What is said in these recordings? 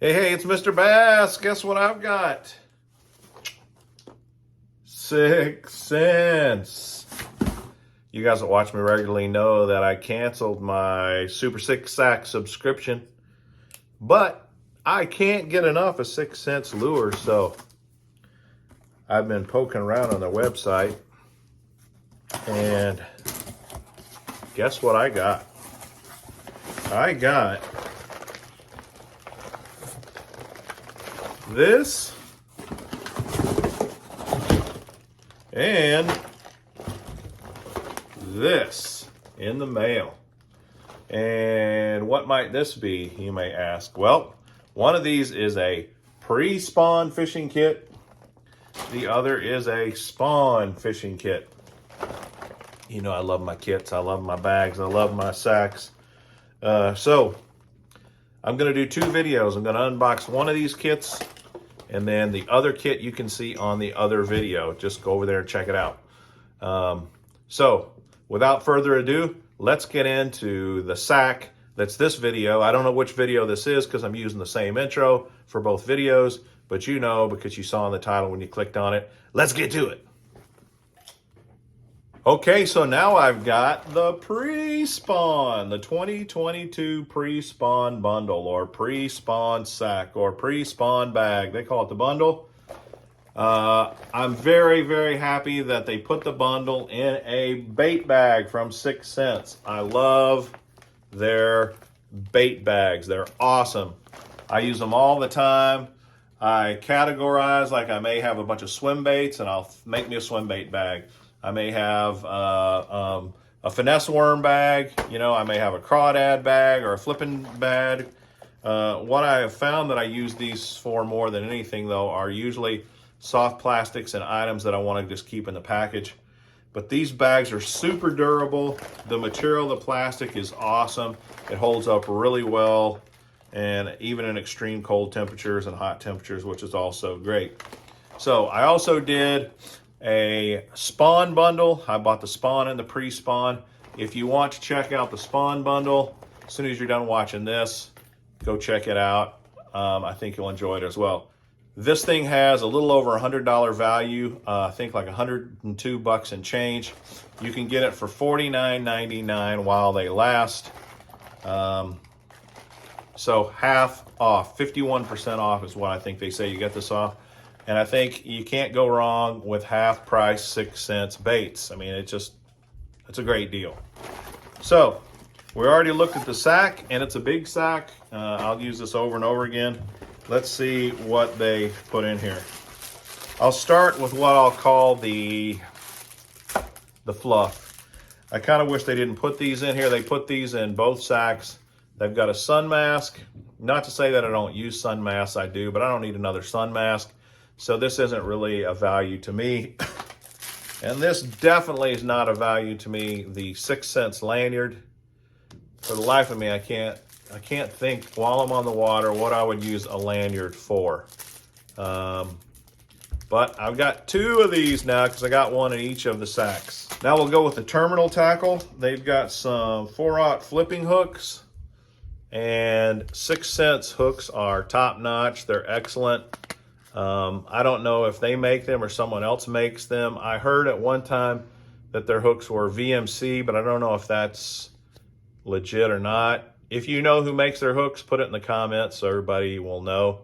Hey, it's Mr. Bass. Guess what I've got? 6 cents. You guys that watch me regularly know that I canceled my Super 6 Sack subscription, but I can't get enough of 6 cents lures, so I've been poking around on their website, and guess what I got? I got this and this in the mail. And what might this be, you may ask? Well, one of these is a pre-spawn fishing kit. The other is a spawn fishing kit. You know I love my kits, I love my bags, I love my sacks. So I'm going to do 2 videos. I'm going to unbox one of these kits, and then the other kit you can see on the other video. Just go over there and check it out. So without further ado, let's get into the sack. That's this video. I don't know which video this is because I'm using the same intro for both videos, but you know because you saw in the title when you clicked on it. Let's get to it. Okay, so now I've got the pre-spawn, the 2022 pre-spawn bundle, or pre-spawn sack, or pre-spawn bag. They call it the bundle. I'm very, very happy that they put the bundle in a bait bag from 6 cents. I love their bait bags. They're awesome. I use them all the time. I categorize, like I may have a bunch of swim baits and I'll make me a swim bait bag. I may have a finesse worm bag, you know, I may have a crawdad bag or a flipping bag. What I have found that I use these for more than anything, though, are usually soft plastics and items that I want to just keep in the package. But these bags are super durable. The material, the plastic is awesome. It holds up really well, and even in extreme cold temperatures and hot temperatures, which is also great. So I also did a spawn bundle. I bought the spawn and the pre-spawn. If you want to check out the spawn bundle, as soon as you're done watching this, go check it out. I think you'll enjoy it as well. This thing has a little over $100 value. I think like 102 bucks and change. You can get it for $49.99 while they last. So half off, 51% off is what I think they say you get this off. And I think you can't go wrong with half price 6 cents baits. I mean, it's a great deal. So we already looked at the sack, and it's a big sack. I'll use this over and over again. Let's see what they put in here. I'll start with what I'll call the fluff. I kind of wish they didn't put these in here. They put these in both sacks. They've got a sun mask. Not to say that I don't use sun masks, I do, but I don't need another sun mask. So this isn't really a value to me. And this definitely is not a value to me. The 6 cents lanyard, for the life of me, I can't think while I'm on the water what I would use a lanyard for. But I've got 2 of these now because I got one in each of the sacks. Now we'll go with the terminal tackle. They've got some 4/0 flipping hooks, and 6 cents hooks are top notch. They're excellent. I don't know if they make them or someone else makes them. I heard at one time that their hooks were VMC, but I don't know if that's legit or not. If you know who makes their hooks, put it in the comments so everybody will know.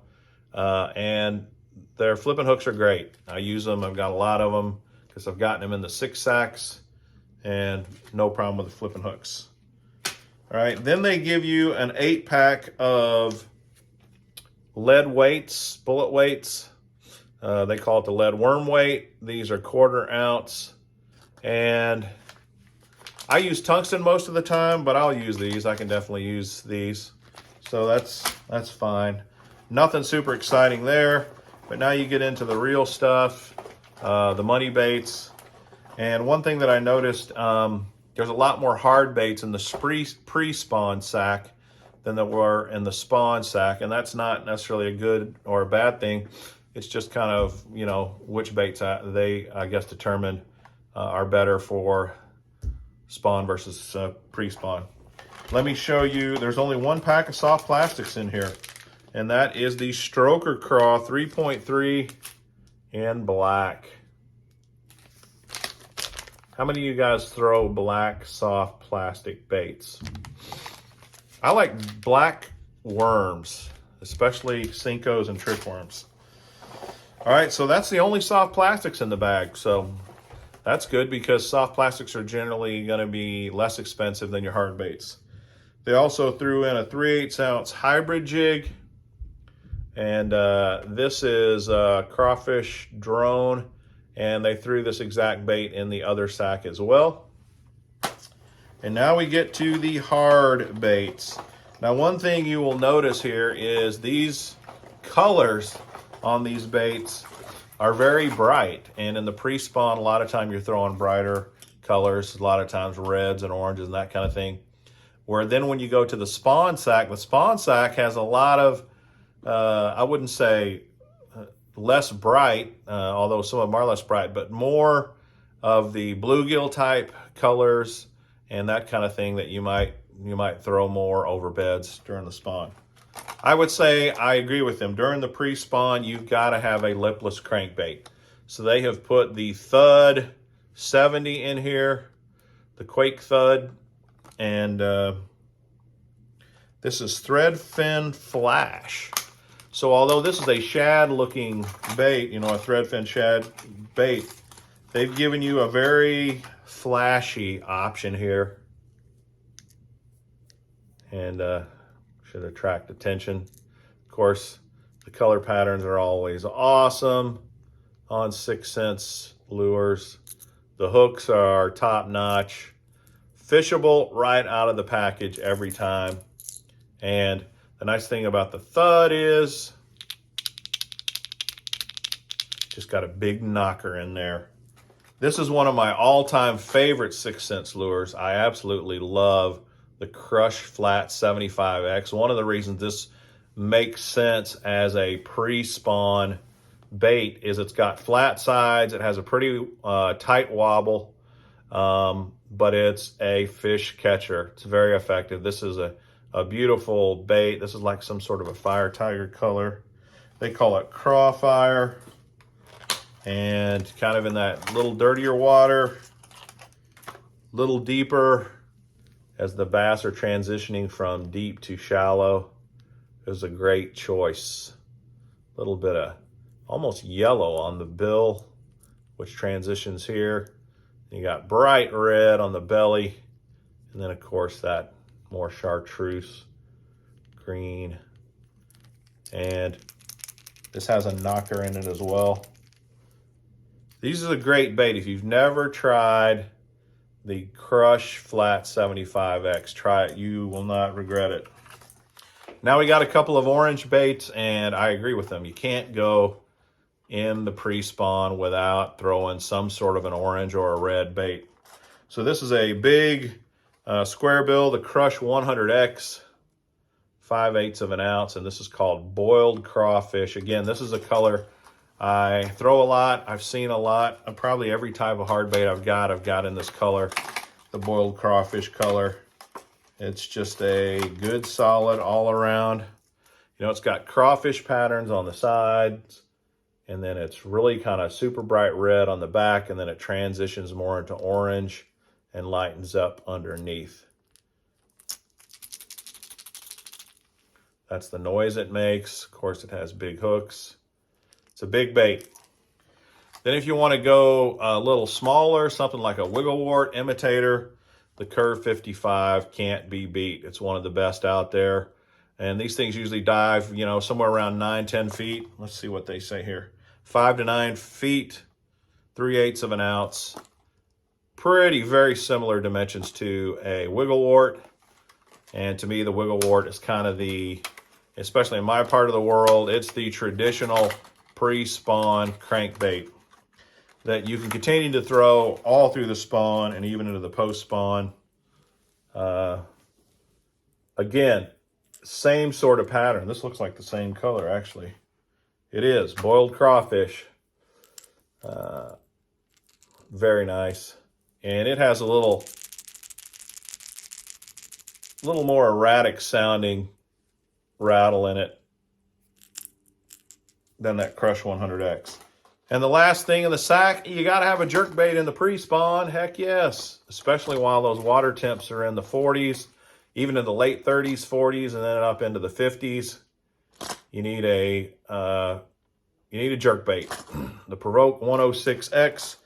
And their flipping hooks are great. I use them. I've got a lot of them because I've gotten them in the 6 sacks, and no problem with the flipping hooks. All right, then they give you an 8-pack of lead weights, bullet weights. They call it the lead worm weight. These are 1/4 ounce. And I use tungsten most of the time, but I'll use these. I can definitely use these. So that's fine. Nothing super exciting there. But now you get into the real stuff, the money baits. And one thing that I noticed, there's a lot more hard baits in the pre-spawn sack than there were in the spawn sack, and that's not necessarily a good or a bad thing. It's just kind of, you know, which baits they, I guess, determine are better for spawn versus pre-spawn. Let me show you, there's only 1 pack of soft plastics in here. and that is the Stroker Craw 3.3 in black. How many of you guys throw black soft plastic baits? I like black worms, especially Cincos and trick worms. All right, so that's the only soft plastics in the bag. So that's good because soft plastics are generally going to be less expensive than your hard baits. They also threw in a 3/8 ounce hybrid jig. And this is a crawfish drone. And they threw this exact bait in the other sack as well. And now we get to the hard baits. Now, one thing you will notice here is these colors on these baits are very bright. And in the pre-spawn, a lot of time you're throwing brighter colors, a lot of times reds and oranges and that kind of thing. Where then when you go to the spawn sack has a lot of, I wouldn't say less bright, although some of them are less bright, but more of the bluegill type colors and that kind of thing that you might throw more over beds during the spawn. I would say I agree with them. During the pre-spawn, you've got to have a lipless crankbait. So they have put the Thud 70 in here, the Quake Thud, and this is Threadfin Flash. So although this is a shad looking bait, you know, a threadfin shad bait, they've given you a very flashy option here. And should attract attention. Of course, the color patterns are always awesome on 6 Sense lures. The hooks are top notch. Fishable right out of the package every time. And the nice thing about the Thud is just got a big knocker in there. This is one of my all-time favorite 6 Sense lures. I absolutely love the Crush Flat 75X. One of the reasons this makes sense as a pre-spawn bait is it's got flat sides. It has a pretty tight wobble, but it's a fish catcher. It's very effective. This is a beautiful bait. This is like some sort of a fire tiger color. They call it crawfire. And kind of in that little dirtier water, little deeper as the bass are transitioning from deep to shallow. Is a great choice. A little bit of almost yellow on the bill, which transitions here. You got bright red on the belly. And then of course that more chartreuse green. And this has a knocker in it as well. These are a great bait. If you've never tried the Crush Flat 75X, try it. You will not regret it. Now we got a couple of orange baits, and I agree with them. You can't go in the pre-spawn without throwing some sort of an orange or a red bait. So this is a big square bill, the Crush 100X, 5/8 of an ounce, and this is called Boiled Crawfish. Again, this is a color I throw a lot. I've seen a lot. Probably every type of hard bait I've got in this color, the Boiled Crawfish color. It's just a good, solid all around. You know, it's got crawfish patterns on the sides, and then it's really kind of super bright red on the back, and then it transitions more into orange and lightens up underneath. That's the noise it makes. Of course, it has big hooks. It's a big bait. Then if you want to go a little smaller, something like a wigglewort imitator, the Curve 55 can't be beat. It's one of the best out there. And these things usually dive, you know, somewhere around 9-10 feet. Let's see what they say here. 5 to 9 feet, 3/8 of an ounce. Pretty, very similar dimensions to a wigglewort. And to me, the wigglewort is kind of the, especially in my part of the world, it's the traditional pre-spawn crankbait that you can continue to throw all through the spawn and even into the post-spawn. Again, same sort of pattern. This looks like the same color, actually. It is boiled crawfish. Very nice. And it has a little more erratic sounding rattle in it than that Crush 100X. And the last thing in the sack, you got to have a jerkbait in the pre-spawn. Heck yes. Especially while those water temps are in the 40s, even in the late 30s, 40s, and then up into the 50s. You need a jerkbait. The Provoke 106X.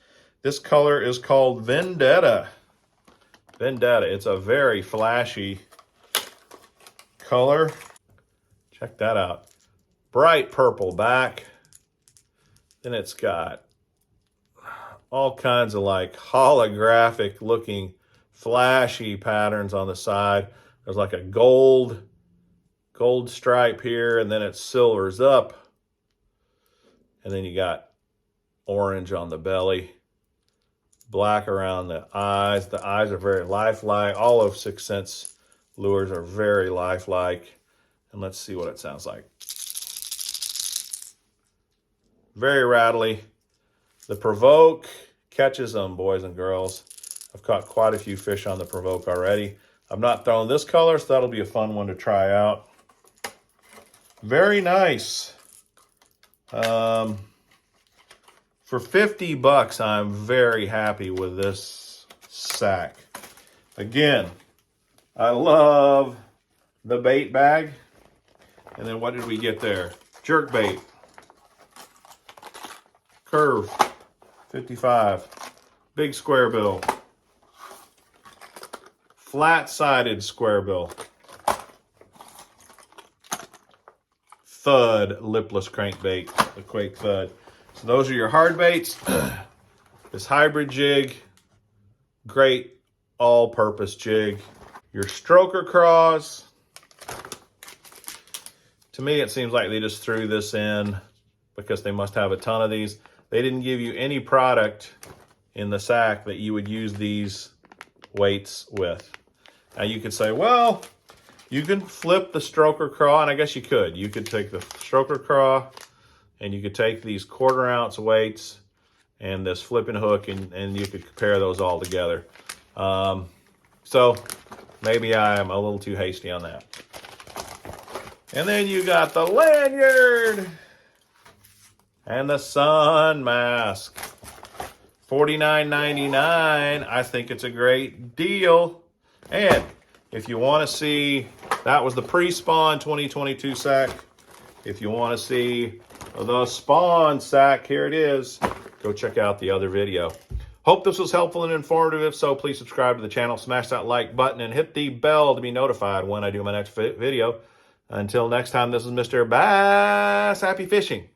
This color is called Vendetta. Vendetta. It's a very flashy color. Check that out. Bright purple back. Then it's got all kinds of like holographic looking flashy patterns on the side. There's like a gold stripe here, and then it silvers up. And then you got orange on the belly, black around the eyes. The eyes are very lifelike. All of 6th Sense lures are very lifelike. And let's see what it sounds like. Very rattly. The Provoke catches them, boys and girls. I've caught quite a few fish on the Provoke already. I've not thrown this color, so that'll be a fun one to try out. Very nice. For 50 bucks, I'm very happy with this sack. Again, I love the bait bag. And then what did we get there? Jerkbait. Curve. 55. Big square bill. Flat-sided square bill. Thud lipless crankbait, the Quake Thud. So those are your hard baits. This hybrid jig, great all-purpose jig. Your stroker craws. To me, it seems like they just threw this in because they must have a ton of these. They didn't give you any product in the sack that you would use these weights with. Now you could say, well, you can flip the stroker craw, and I guess you could. You could take the stroker craw, and you could take these 1/4 ounce weights and this flipping hook, and you could compare those all together. So maybe I am a little too hasty on that. And then you got the lanyard and the sun mask. $49.99. I think it's a great deal. And if you want to see, that was the pre-spawn 2022 sack. If you want to see the spawn sack, here it is. Go check out the other video. Hope this was helpful and informative. If so, please subscribe to the channel, smash that like button, and hit the bell to be notified when I do my next video. Until next time, this is Mr. Bass. Happy fishing.